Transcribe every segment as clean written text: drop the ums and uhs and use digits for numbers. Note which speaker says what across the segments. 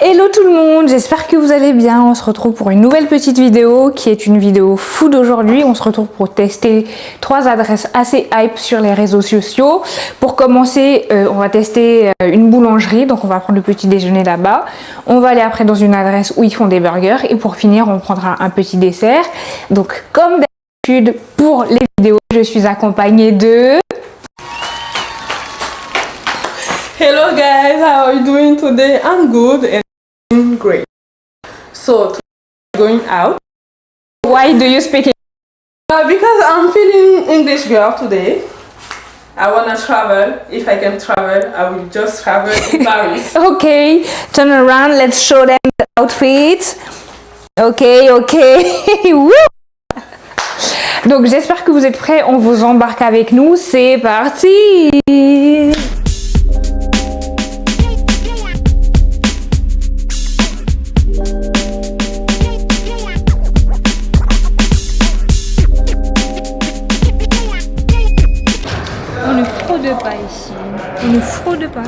Speaker 1: Hello tout le monde, j'espère que vous allez bien. On se retrouve pour une nouvelle petite vidéo qui est une vidéo food aujourd'hui. On se retrouve pour tester 3 adresses assez hype sur les réseaux sociaux. Pour commencer, on va tester une boulangerie, donc on va prendre le petit déjeuner là-bas. On va aller après dans une adresse où ils font des burgers et pour finir, on prendra un petit dessert. Donc comme d'habitude, pour les vidéos, je suis accompagnée de...
Speaker 2: Hello guys, how are you doing today? I'm good and I'm great. So today I'm going out.
Speaker 1: Why do you speak English?
Speaker 2: Because I'm feeling English girl today. I wanna travel. If I can travel, I will just travel in Paris.
Speaker 1: Okay, turn around, let's show them the outfit. Okay. Woo! Donc j'espère que vous êtes prêts, on vous embarque avec nous, c'est parti! On ne fraude pas ici, on ne fraude pas.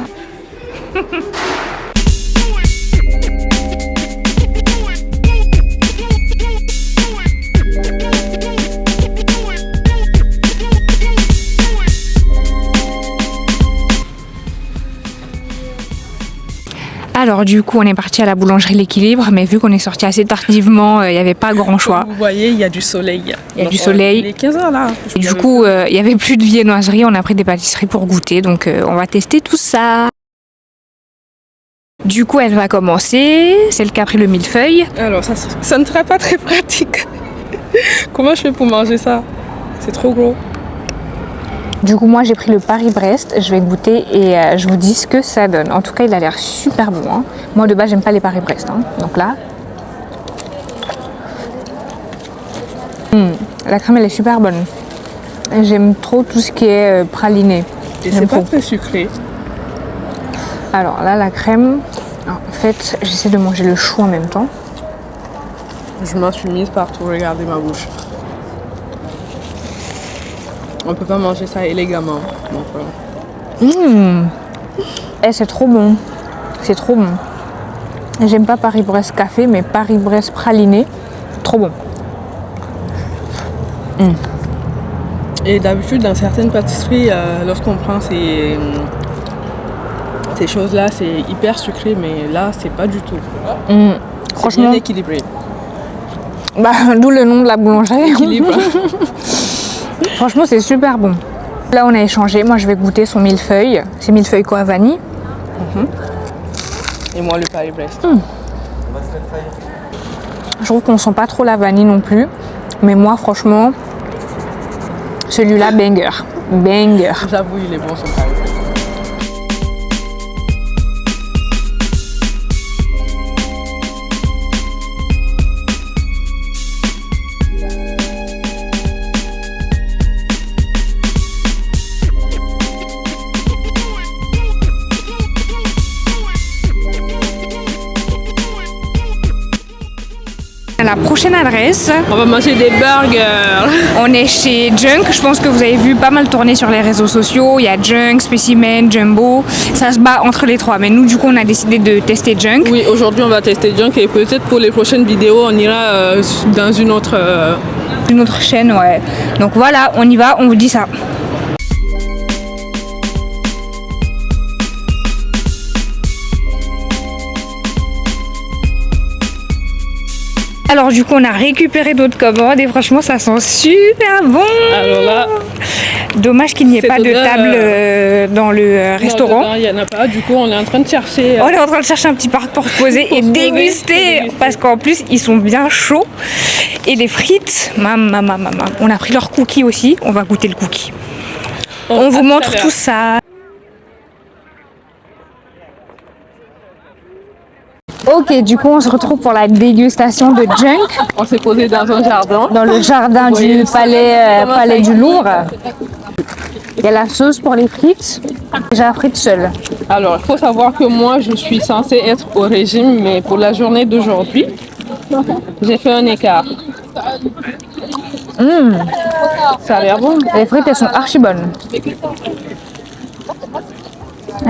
Speaker 1: Alors du coup on est parti à la boulangerie L'Équilibre, mais vu qu'on est sorti assez tardivement, il n'y avait pas grand choix.
Speaker 2: Vous voyez, il y a du soleil.
Speaker 1: Il y a du soleil.
Speaker 2: Il est 15h là.
Speaker 1: Et du coup il n'y avait plus de viennoiserie, on a pris des pâtisseries pour goûter, donc on va tester tout ça. Du coup elle va commencer, celle qui a pris le millefeuille.
Speaker 2: Alors ça ne sera pas très pratique. Comment je fais pour manger ça? C'est trop gros.
Speaker 1: Du coup moi j'ai pris le Paris-Brest, je vais goûter et je vous dis ce que ça donne. En tout cas il a l'air super bon, hein. Moi de base j'aime pas les Paris-Brest, hein. Donc là la crème elle est super bonne. J'aime trop tout ce qui est praliné.
Speaker 2: Et c'est pas très sucré.
Speaker 1: Alors là la crème, en fait j'essaie de manger le chou en même temps.
Speaker 2: Je m'en suis mise partout, regardez ma bouche. On peut pas manger ça élégamment. Donc,
Speaker 1: Eh, c'est trop bon. C'est trop bon. J'aime pas Paris-Brest café, mais Paris-Brest praliné, trop bon.
Speaker 2: Et d'habitude, dans certaines pâtisseries, lorsqu'on prend ces choses-là, c'est hyper sucré, mais là, c'est pas du tout. C'est
Speaker 1: Franchement,
Speaker 2: bien équilibré.
Speaker 1: bah, d'où le nom de la boulangerie.
Speaker 2: Équilibre.
Speaker 1: Franchement, c'est super bon. Là, on a échangé. Moi, je vais goûter son millefeuille. C'est millefeuille quoi, vanille.
Speaker 2: Et moi, le Paris-Brest.
Speaker 1: Je trouve qu'on sent pas trop la vanille non plus. Mais moi, franchement, celui-là, banger. Banger.
Speaker 2: J'avoue, il est bon, son Paris-Brest.
Speaker 1: La prochaine adresse,
Speaker 2: On va manger des burgers.
Speaker 1: on est chez Junk. Je pense que vous avez vu pas mal tourner sur les réseaux sociaux. Il y a Junk, Specimen, Jumbo. Ça se bat entre les trois. Mais nous, du coup, on a décidé de tester Junk.
Speaker 2: Oui, aujourd'hui, on va tester Junk et peut-être pour les prochaines vidéos, on ira dans une autre...
Speaker 1: Une autre chaîne, ouais. Donc voilà, on y va, on vous dit ça. Alors du coup on a récupéré d'autres commandes et franchement ça sent super bon.
Speaker 2: Alors là,
Speaker 1: Dommage qu'il n'y ait
Speaker 2: C'est
Speaker 1: pas de
Speaker 2: odeur,
Speaker 1: table dans le restaurant.
Speaker 2: il n'y en a pas. Du coup, on est en train de chercher...
Speaker 1: On est en train de chercher un petit parc pour se poser et déguster parce qu'en plus ils sont bien chauds. Et les frites, maman. On a pris leur cookie aussi, on va goûter le cookie. On vous montre tout ça. Ok, du coup on se retrouve pour la dégustation de Junk
Speaker 2: On s'est posé dans un jardin.
Speaker 1: dans le jardin du palais du Louvre. Il y a la sauce pour les frites, déjà frites seules.
Speaker 2: Alors, il faut savoir que moi, je suis censée être au régime, mais pour la journée d'aujourd'hui, j'ai fait un écart. Ça a l'air bon.
Speaker 1: Les frites elles sont archi bonnes.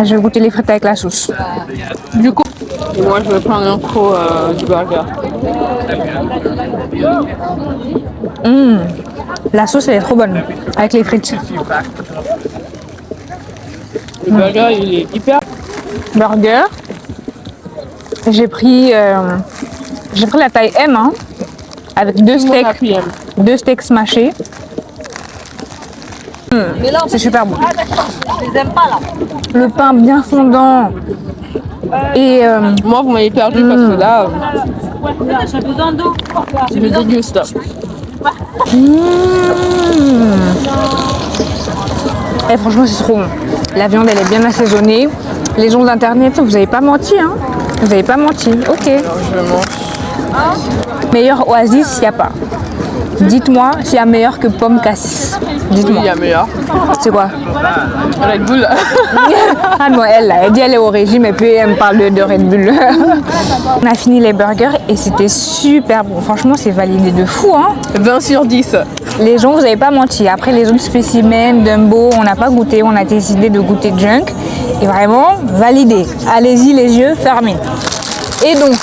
Speaker 1: Je vais goûter les frites avec la sauce.
Speaker 2: Du coup, Et moi, je vais prendre un coup du burger.
Speaker 1: La sauce, elle est trop bonne. Avec les frites.
Speaker 2: Le burger, il est hyper...
Speaker 1: Burger. J'ai pris la taille M, hein, avec deux steaks smashés. C'est super bon. Le pain bien fondant. Et
Speaker 2: Moi, vous m'avez perdu parce que là, je me déguste.
Speaker 1: Et franchement, c'est trop bon. La viande, elle est bien assaisonnée. Les gens d'internet, vous n'avez pas menti, hein. Vous n'avez pas menti. Ok.
Speaker 2: Alors, je mange.
Speaker 1: Meilleur Oasis, il n'y a pas. Dites-moi s'il y a meilleur que Pomme Cassis. Dites-moi.
Speaker 2: Il y a meilleur.
Speaker 1: C'est quoi?
Speaker 2: Red Bull.
Speaker 1: Ah non, elle dit elle est au régime et puis elle me parle de Red Bull. On a fini les burgers et c'était super bon. Franchement, c'est validé de fou, hein.
Speaker 2: 20 sur 10.
Speaker 1: Les gens, vous n'avez pas menti. Après les autres spécimens, Dumbo, on n'a pas goûté. On a décidé de goûter Junk. Et vraiment, validé. Allez-y, les yeux fermés. Et donc,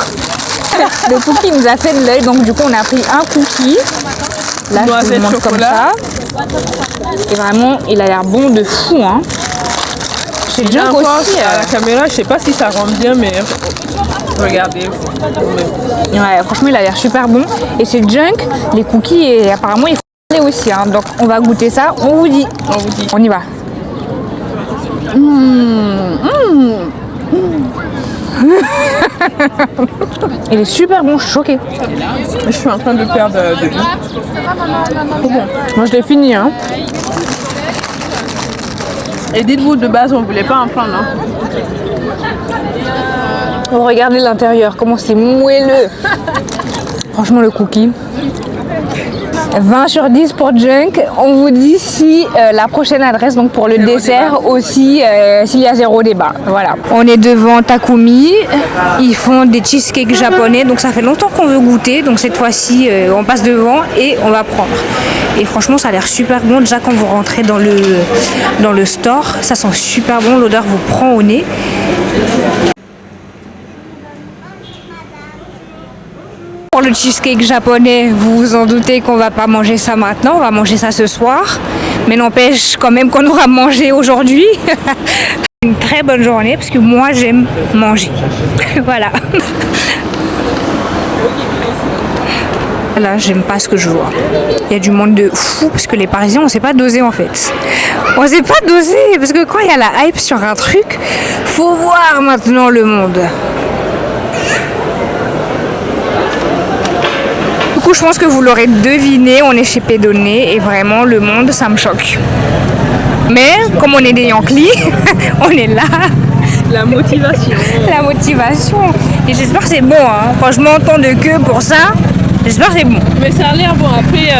Speaker 1: le cookie nous a fait de l'œil. Donc, du coup, on a pris un cookie. Là, je vous le montre comme ça. Et vraiment, il a l'air bon de fou, hein. Chez Junk aussi.
Speaker 2: À la caméra, je sais pas si ça rend bien, mais regardez.
Speaker 1: Ouais, franchement, il a l'air super bon. Et chez Junk, les cookies, et apparemment, il faut aller aussi, hein. Donc, on va goûter ça. On vous dit. On y va. Il est super bon, je suis choquée.
Speaker 2: Je suis en train de perdre de vue.
Speaker 1: Moi, je l'ai fini, hein.
Speaker 2: Et dites-vous, de base, on voulait pas en prendre, hein.
Speaker 1: Regardez l'intérieur, comment c'est moelleux. Franchement, le cookie. 20 sur 10 pour Junk. On vous dit si la prochaine adresse, donc pour le dessert aussi, s'il y a zéro débat. Voilà. On est devant Takumi. Ils font des cheesecakes japonais. Donc ça fait longtemps qu'on veut goûter. Donc cette fois-ci, on passe devant et on va prendre. Et franchement, ça a l'air super bon. Déjà, quand vous rentrez dans le store, ça sent super bon. L'odeur vous prend au nez. Pour le cheesecake japonais, vous vous en doutez qu'on va pas manger ça maintenant, on va manger ça ce soir. Mais n'empêche quand même qu'on aura mangé aujourd'hui. Une très bonne journée parce que moi j'aime manger. Voilà. Là, j'aime pas ce que je vois. Il y a du monde de fou parce que les Parisiens, on sait pas doser en fait. On sait pas doser parce que quand il y a la hype sur un truc, faut voir maintenant le monde. Du coup, je pense que vous l'aurez deviné, on est chez Pédonné et vraiment le monde, ça me choque. Mais comme on est des Yankees, on est là.
Speaker 2: La motivation.
Speaker 1: La motivation. Et j'espère que c'est bon, hein. Franchement, tant de queue pour ça, j'espère que c'est bon.
Speaker 2: Mais ça a l'air bon. Après,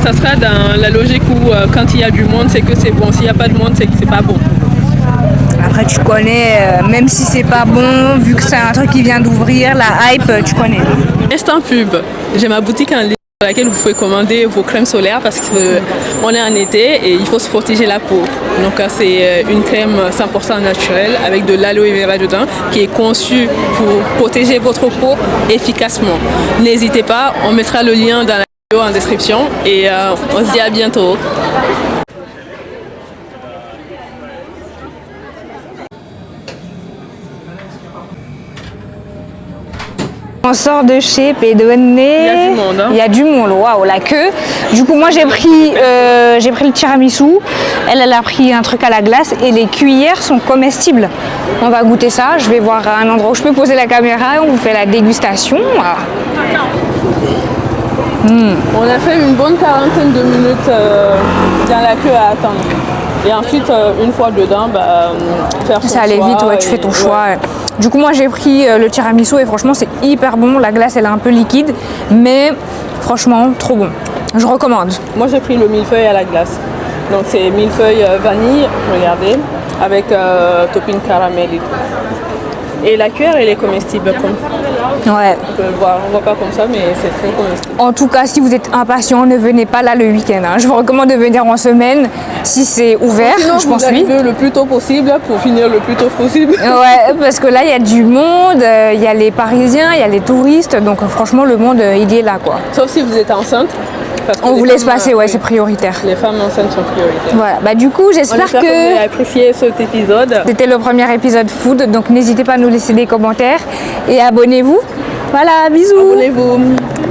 Speaker 2: ça sera dans la logique où quand il y a du monde, c'est que c'est bon. S'il n'y a pas de monde, c'est que c'est pas bon.
Speaker 1: Après, tu connais, même si c'est pas bon, vu que c'est un truc qui vient d'ouvrir, la hype, tu connais.
Speaker 2: Instant pub. J'ai ma boutique en ligne sur laquelle vous pouvez commander vos crèmes solaires parce qu'on est en été et il faut se protéger la peau. Donc c'est une crème 100% naturelle avec de l'aloe vera dedans qui est conçue pour protéger votre peau efficacement. N'hésitez pas, on mettra le lien dans la vidéo en description et on se dit à bientôt.
Speaker 1: On sort de chez Pédonné.
Speaker 2: Il y a du monde, hein.
Speaker 1: Il y a du monde, waouh, la queue. Du coup, moi j'ai pris le tiramisu. Elle a pris un truc à la glace et les cuillères sont comestibles. On va goûter ça. Je vais voir un endroit où je peux poser la caméra et on vous fait la dégustation. Voilà.
Speaker 2: On a fait une bonne quarantaine de minutes dans la queue à attendre. Et ensuite, une fois dedans, faire son choix.
Speaker 1: Ça allait vite, ouais, tu fais ton choix. Ouais. Du coup, moi j'ai pris le tiramisu et franchement, c'est hyper bon. La glace, elle est un peu liquide, mais franchement, trop bon. Je recommande.
Speaker 2: Moi, j'ai pris le millefeuille à la glace. Donc, c'est millefeuille vanille, regardez, avec topping caramel et tout. Et la cuillère, elle est comestible. Comme
Speaker 1: Ouais.
Speaker 2: on peut le voir. On ne voit pas comme ça, mais c'est très comestible.
Speaker 1: En tout cas, si vous êtes impatient, ne venez pas là le week-end. Hein. Je vous recommande de venir en semaine si c'est ouvert.
Speaker 2: Sinon,
Speaker 1: je pense
Speaker 2: vous
Speaker 1: oui.
Speaker 2: arrivez le plus tôt possible pour finir le plus tôt possible.
Speaker 1: Ouais, parce que là, il y a du monde, il y a les Parisiens, il y a les touristes. Donc franchement, le monde, il est là, quoi.
Speaker 2: Sauf si vous êtes enceinte. Parce que
Speaker 1: On
Speaker 2: les
Speaker 1: vous laisse
Speaker 2: femmes,
Speaker 1: passer, ouais,
Speaker 2: oui,
Speaker 1: c'est prioritaire.
Speaker 2: les femmes enceintes sont prioritaires.
Speaker 1: Voilà, bah du coup,
Speaker 2: On
Speaker 1: j'espère
Speaker 2: espère que vous
Speaker 1: que
Speaker 2: avez apprécié cet épisode.
Speaker 1: c'était le premier épisode food. Donc n'hésitez pas à nous laisser des commentaires et abonnez-vous. Voilà, bisous.
Speaker 2: Abonnez-vous.